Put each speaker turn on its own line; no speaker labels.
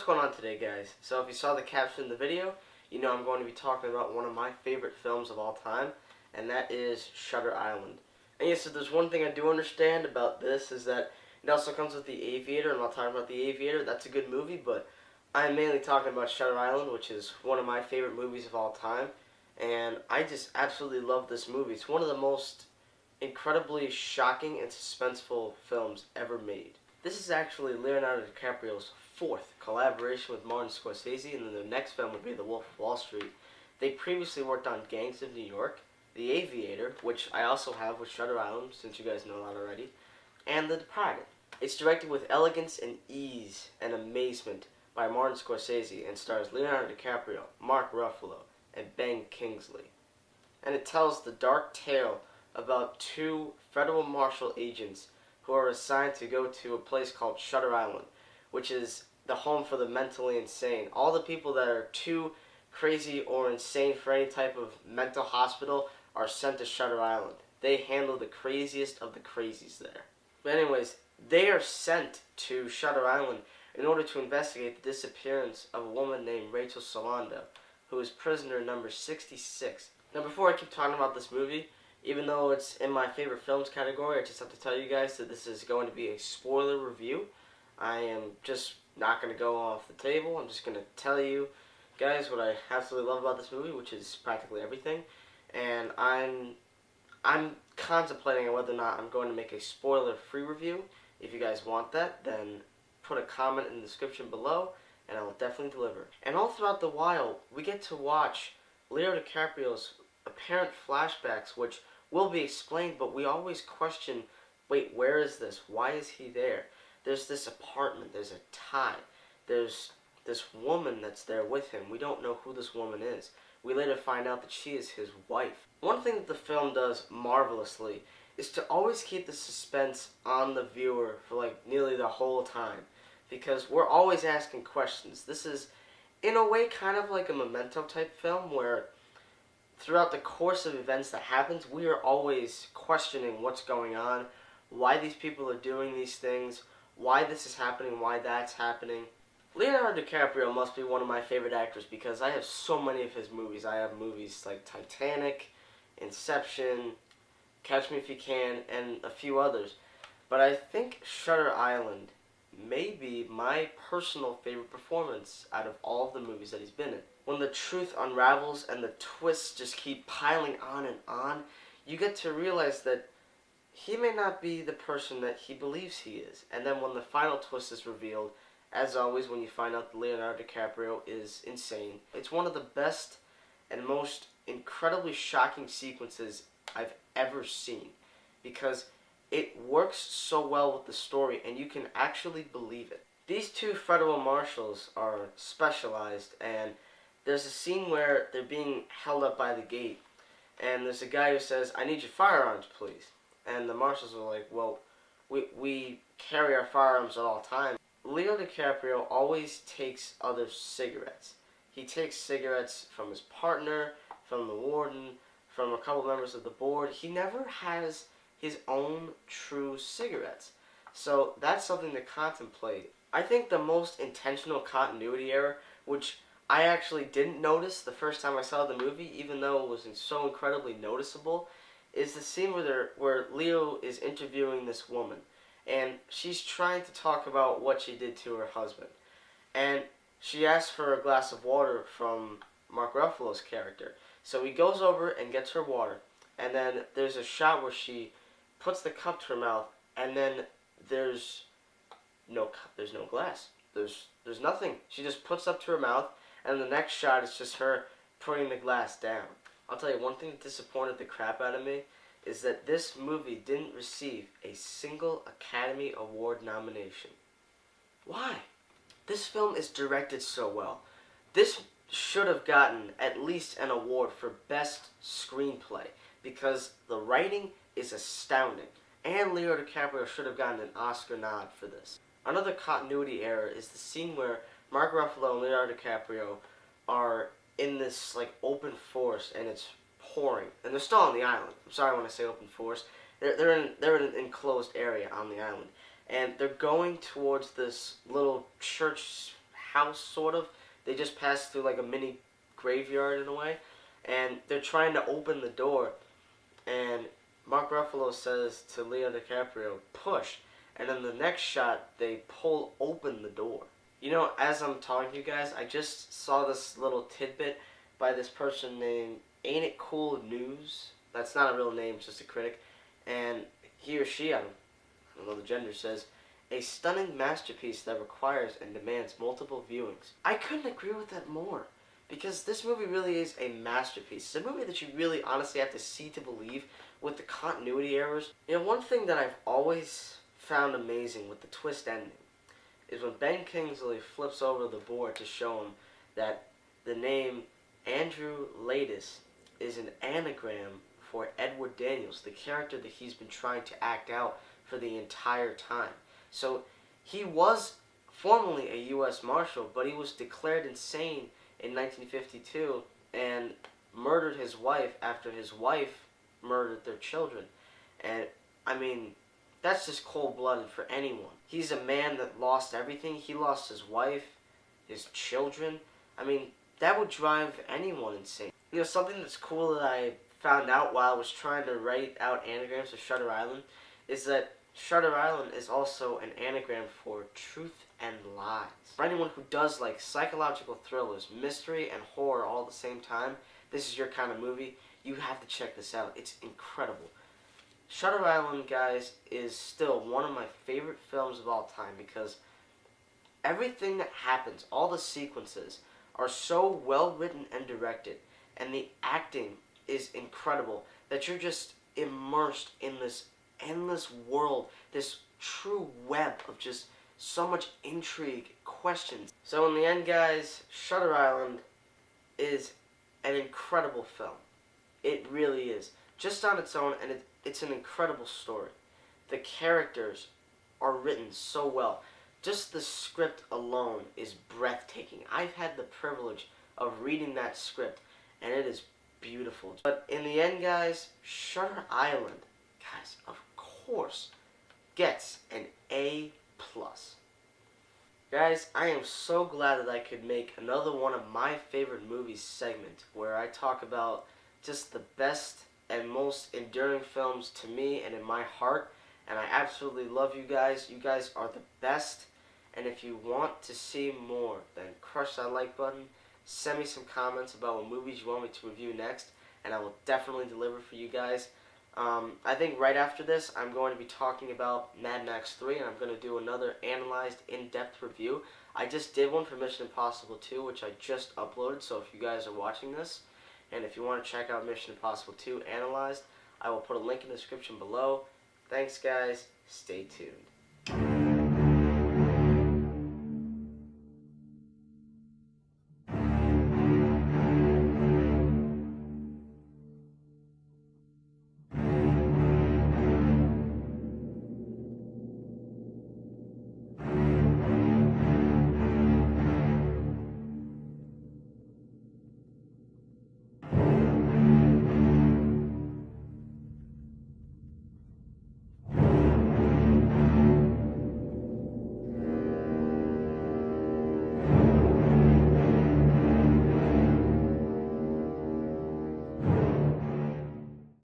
what's going on today, guys? So if you saw the caption in the video, you know I'm going to be talking about one of my favorite films of all time, and that is Shutter Island. And yes, so there's one thing I do understand about this is that it also comes with The Aviator. I'm not talking about The Aviator, that's a good movie, but I'm mainly talking about Shutter Island, which is one of my favorite movies of all time. And I just absolutely love this movie. It's one of the most incredibly shocking and suspenseful films ever made. This is actually Leonardo Dicaprio's fourth collaboration with Martin Scorsese, and then the next film would be The Wolf of Wall Street. They previously worked on Gangs of New York, The Aviator, which I also have with Shutter Island, since you guys know that already, and The Departed. It's directed with elegance and ease and amazement by Martin Scorsese and stars Leonardo DiCaprio, Mark Ruffalo, and Ben Kingsley. And it tells the dark tale about two federal marshal agents who are assigned to go to a place called Shutter Island, which is the home for the mentally insane. All the people that are too crazy or insane for any type of mental hospital are sent to Shutter Island. They handle the craziest of the crazies there. But anyways, they are sent to Shutter Island in order to investigate the disappearance of a woman named Rachel Solando, who is prisoner number 66. Now, before I keep talking about this movie, even though it's in my favorite films category, I just have to tell you guys that this is going to be a spoiler review. I am just not going to go off the table. I'm just going to tell you guys what I absolutely love about this movie, which is practically everything. And I'm contemplating on whether or not I'm going to make a spoiler-free review. If you guys want that, then put a comment in the description below, and I will definitely deliver. And all throughout the while, we get to watch Leonardo DiCaprio's apparent flashbacks, which will be explained, but we always question, wait, where is this? Why is he there? There's this apartment, there's a tie, there's this woman that's there with him. We don't know who this woman is. We later find out that she is his wife. One thing that the film does marvelously is to always keep the suspense on the viewer for like nearly the whole time, because we're always asking questions. This is, in a way, kind of like a Memento type film where throughout the course of events that happens, we are always questioning what's going on, why these people are doing these things, why this is happening, why that's happening. Leonardo DiCaprio must be one of my favorite actors because I have so many of his movies. I have movies like Titanic, Inception, Catch Me If You Can, and a few others. But I think Shutter Island may be my personal favorite performance out of all of the movies that he's been in. When the truth unravels and the twists just keep piling on and on, you get to realize that he may not be the person that he believes he is. And then when the final twist is revealed, as always, when you find out that Leonardo DiCaprio is insane, it's one of the best and most incredibly shocking sequences I've ever seen, because it works so well with the story and you can actually believe it. These two federal marshals are specialized, and there's a scene where they're being held up by the gate, and there's a guy who says, "I need your firearms, please." And the marshals are like, "Well, we carry our firearms at all times." Leo DiCaprio always takes other cigarettes. He takes cigarettes from his partner, from the warden, from a couple members of the board. He never has his own true cigarettes. So that's something to contemplate. I think the most intentional continuity error, which I actually didn't notice the first time I saw the movie, even though it was so incredibly noticeable, is the scene where Leo is interviewing this woman. And she's trying to talk about what she did to her husband. And she asks for a glass of water from Mark Ruffalo's character. So he goes over and gets her water. And then there's a shot where she puts the cup to her mouth, and then there's no cup, there's no glass. There's nothing. She just puts up to her mouth, and the next shot is just her putting the glass down. I'll tell you, one thing that disappointed the crap out of me is that this movie didn't receive a single Academy Award nomination. Why? This film is directed so well. This should have gotten at least an award for Best Screenplay, because the writing is astounding. And Leonardo DiCaprio should have gotten an Oscar nod for this. Another continuity error is the scene where Mark Ruffalo and Leonardo DiCaprio are in this like open forest, and it's pouring, and they're still on the island. I'm sorry when I say open forest. They're in an enclosed area on the island, and they're going towards this little church house, sort of. They just pass through like a mini graveyard in a way, and they're trying to open the door, and Mark Ruffalo says to Leonardo Dicaprio, push, and then the next shot, they pull open the door. You know, as I'm talking to you guys, I just saw this little tidbit by this person named Ain't It Cool News. That's not a real name, it's just a critic. And he or she, I don't know the gender, says, a stunning masterpiece that requires and demands multiple viewings. I couldn't agree with that more. Because this movie really is a masterpiece. It's a movie that you really honestly have to see to believe with the continuity errors. You know, one thing that I've always found amazing with the twist ending is when Ben Kingsley flips over the board to show him that the name Andrew Latis is an anagram for Edward Daniels, the character that he's been trying to act out for the entire time. So he was formerly a U.S. Marshal, but he was declared insane in 1952 and murdered his wife after his wife murdered their children. And, I mean, that's just cold-blooded for anyone. He's a man that lost everything. He lost his wife, his children. I mean, that would drive anyone insane. You know, something that's cool that I found out while I was trying to write out anagrams of Shutter Island is that Shutter Island is also an anagram for truth and lies. For anyone who does like psychological thrillers, mystery, and horror all at the same time, this is your kind of movie. You have to check this out. It's incredible. Shutter Island, guys, is still one of my favorite films of all time because everything that happens, all the sequences, are so well written and directed, and the acting is incredible that you're just immersed in this endless world, this true web of just so much intrigue, questions. So in the end, guys, Shutter Island is an incredible film. It really is. Just on its own, and it's an incredible story. The characters are written so well. Just the script alone is breathtaking. I've had the privilege of reading that script, and it is beautiful. But in the end, guys, Shutter Island, guys, of course, gets an A+. Guys, I am so glad that I could make another one of my favorite movies segment where I talk about just the best and most enduring films to me and in my heart, and I absolutely love you guys. You guys are the best, and if you want to see more, then crush that like button, send me some comments about what movies you want me to review next, and I will definitely deliver for you guys. I think right after this, I'm going to be talking about Mad Max 3, and I'm going to do another analyzed, in-depth review. I just did one for Mission Impossible 2, which I just uploaded, so if you guys are watching this, and if you want to check out Mission Impossible 2 analyzed, I will put a link in the description below. Thanks, guys. Stay tuned.